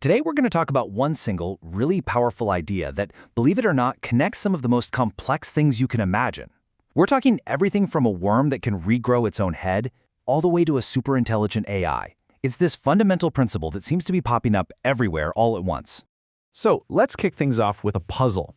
Today we're going to talk about one single, really powerful idea that, believe it or not, connects some of the most complex things you can imagine. We're talking everything from a worm that can regrow its own head, all the way to a super-intelligent AI. It's this fundamental principle that seems to be popping up everywhere all at once. So let's kick things off with a puzzle.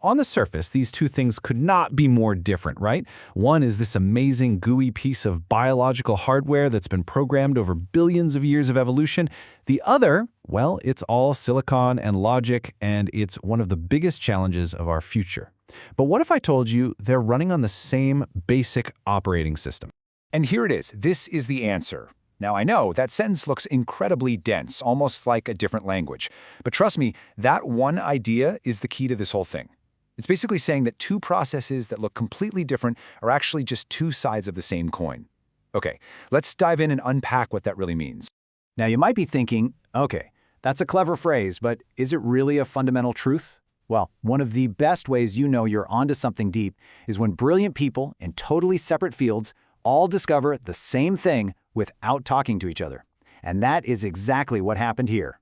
On the surface, these two things could not be more different, right? One is this amazing gooey piece of biological hardware that's been programmed over billions of years of evolution. The other, well, it's all silicon and logic, and it's one of the biggest challenges of our future. But what if I told you they're running on the same basic operating system? And here it is. This is the answer. Now, I know that sentence looks incredibly dense, almost like a different language. But trust me, that one idea is the key to this whole thing. It's basically saying that two processes that look completely different are actually just two sides of the same coin. Okay, let's dive in and unpack what that really means. Now, you might be thinking, okay, that's a clever phrase, but is it really a fundamental truth? Well, one of the best ways you know you're onto something deep is when brilliant people in totally separate fields all discover the same thing without talking to each other. And that is exactly what happened here.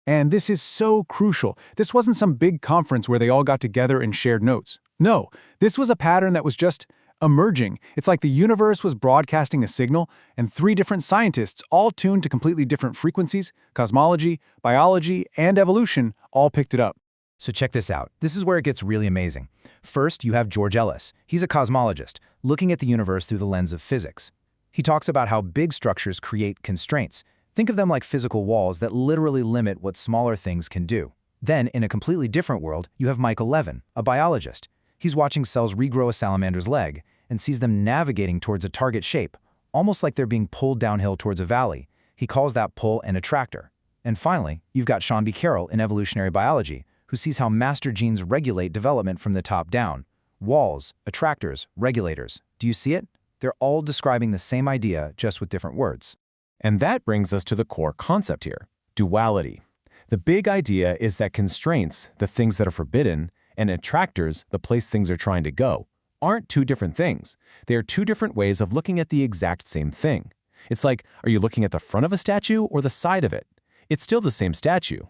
And this is so crucial. This wasn't some big conference where they all got together and shared notes. No, this was a pattern that was just emerging. It's like the universe was broadcasting a signal, and three different scientists, all tuned to completely different frequencies, cosmology, biology, and evolution, all picked it up. So check this out. This is where it gets really amazing. First, you have George Ellis. He's a cosmologist, looking at the universe through the lens of physics. He talks about how big structures create constraints. Think of them like physical walls that literally limit what smaller things can do. Then, in a completely different world, you have Michael Levin, a biologist. He's watching cells regrow a salamander's leg and sees them navigating towards a target shape, almost like they're being pulled downhill towards a valley. He calls that pull an attractor. And finally, you've got Sean B. Carroll in evolutionary biology, who sees how master genes regulate development from the top down. Walls, attractors, regulators. Do you see it? They're all describing the same idea, just with different words. And that brings us to the core concept here, duality. The big idea is that constraints, the things that are forbidden, and attractors, the place things are trying to go, aren't two different things. They are two different ways of looking at the exact same thing. It's like, are you looking at the front of a statue or the side of it? It's still the same statue.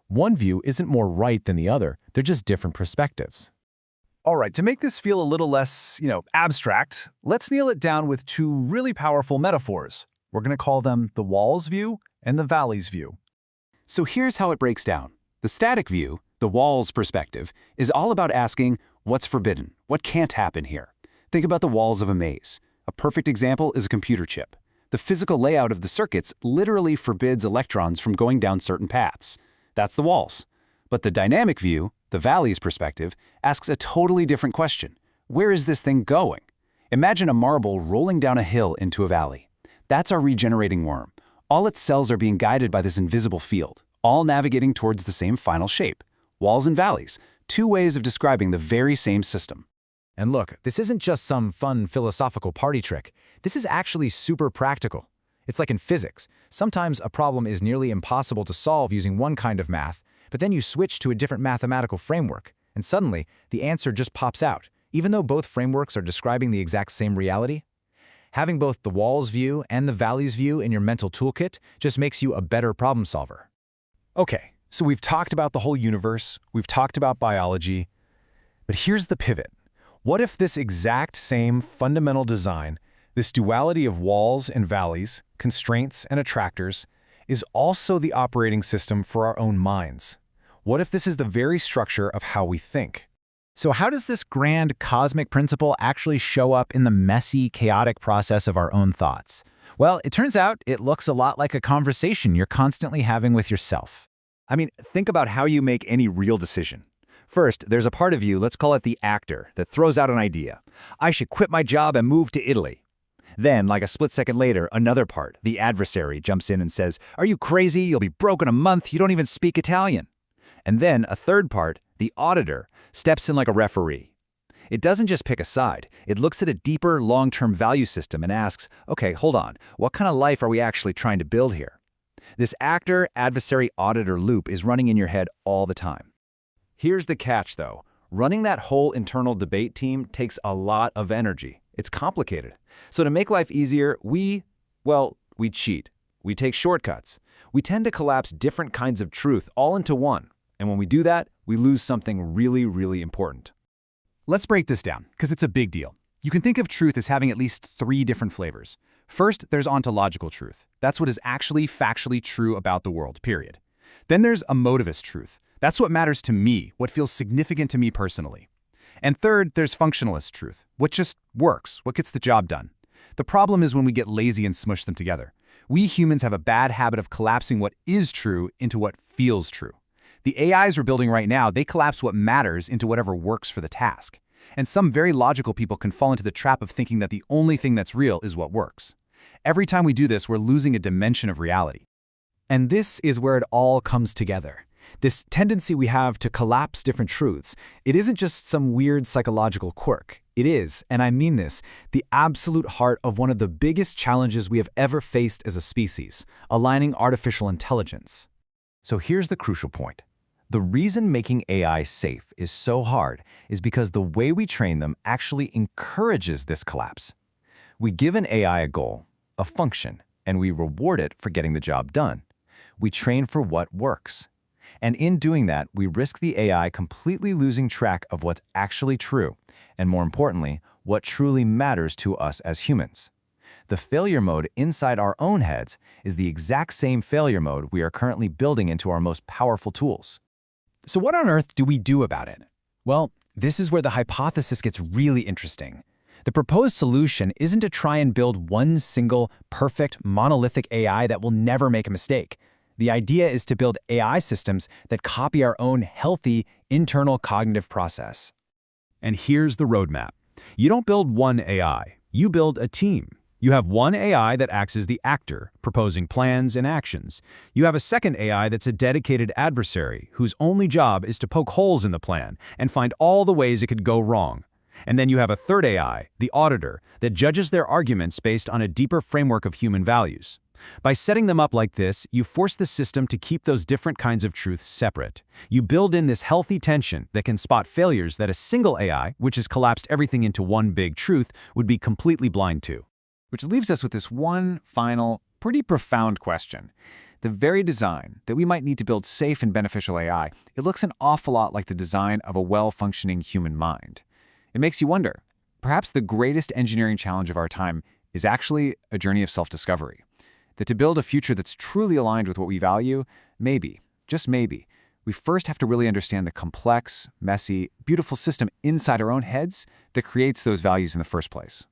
One view isn't more right than the other, they're just different perspectives. All right, to make this feel a little less, abstract, let's nail it down with two really powerful metaphors. We're going to call them the walls view and the valleys view. So here's how it breaks down. The static view, the walls perspective, is all about asking what's forbidden, what can't happen here. Think about the walls of a maze. A perfect example is a computer chip. The physical layout of the circuits literally forbids electrons from going down certain paths. That's the walls. But the dynamic view, the valleys perspective, asks a totally different question. Where is this thing going? Imagine a marble rolling down a hill into a valley. That's our regenerating worm. All its cells are being guided by this invisible field, all navigating towards the same final shape. Walls and valleys, two ways of describing the very same system. And look, this isn't just some fun philosophical party trick. This is actually super practical. It's like in physics. Sometimes a problem is nearly impossible to solve using one kind of math, but then you switch to a different mathematical framework, and suddenly the answer just pops out, even though both frameworks are describing the exact same reality. Having both the walls view and the valleys view in your mental toolkit just makes you a better problem solver. Okay, so we've talked about the whole universe, we've talked about biology, but here's the pivot. What if this exact same fundamental design, this duality of walls and valleys, constraints and attractors, is also the operating system for our own minds? What if this is the very structure of how we think? So how does this grand cosmic principle actually show up in the messy, chaotic process of our own thoughts? Well, it turns out it looks a lot like a conversation you're constantly having with yourself. Think about how you make any real decision. First, there's a part of you, let's call it the actor, that throws out an idea. I should quit my job and move to Italy. Then, like a split second later, another part, the adversary, jumps in and says, are you crazy? You'll be broke in a month. You don't even speak Italian. And then a third part, the auditor, steps in like a referee. It doesn't just pick a side. It looks at a deeper, long-term value system and asks, okay, hold on, what kind of life are we actually trying to build here? This actor, adversary, auditor loop is running in your head all the time. Here's the catch, though. Running that whole internal debate team takes a lot of energy. It's complicated. So to make life easier, we cheat. We take shortcuts. We tend to collapse different kinds of truth all into one, and when we do that, we lose something really, really important. Let's break this down, because it's a big deal. You can think of truth as having at least 3 different flavors. First, there's ontological truth. That's what is actually factually true about the world, period. Then there's emotivist truth. That's what matters to me, what feels significant to me personally. And third, there's functionalist truth, what just works, what gets the job done. The problem is when we get lazy and smush them together. We humans have a bad habit of collapsing what is true into what feels true. The AIs we're building right now, they collapse what matters into whatever works for the task. And some very logical people can fall into the trap of thinking that the only thing that's real is what works. Every time we do this, we're losing a dimension of reality. And this is where it all comes together. This tendency we have to collapse different truths, it isn't just some weird psychological quirk. It is, and I mean this, the absolute heart of one of the biggest challenges we have ever faced as a species, aligning artificial intelligence. So here's the crucial point. The reason making AI safe is so hard is because the way we train them actually encourages this collapse. We give an AI a goal, a function, and we reward it for getting the job done. We train for what works. And in doing that, we risk the AI completely losing track of what's actually true, and more importantly, what truly matters to us as humans. The failure mode inside our own heads is the exact same failure mode we are currently building into our most powerful tools. So what on earth do we do about it? Well, this is where the hypothesis gets really interesting. The proposed solution isn't to try and build one single, perfect, monolithic AI that will never make a mistake. The idea is to build AI systems that copy our own healthy, internal cognitive process. And here's the roadmap. You don't build one AI, you build a team. You have one AI that acts as the actor, proposing plans and actions. You have a second AI that's a dedicated adversary, whose only job is to poke holes in the plan and find all the ways it could go wrong. And then you have a third AI, the auditor, that judges their arguments based on a deeper framework of human values. By setting them up like this, you force the system to keep those different kinds of truths separate. You build in this healthy tension that can spot failures that a single AI, which has collapsed everything into one big truth, would be completely blind to. Which leaves us with this one final, pretty profound question. The very design that we might need to build safe and beneficial AI, it looks an awful lot like the design of a well-functioning human mind. It makes you wonder, perhaps the greatest engineering challenge of our time is actually a journey of self-discovery. That to build a future that's truly aligned with what we value, maybe, just maybe, we first have to really understand the complex, messy, beautiful system inside our own heads that creates those values in the first place.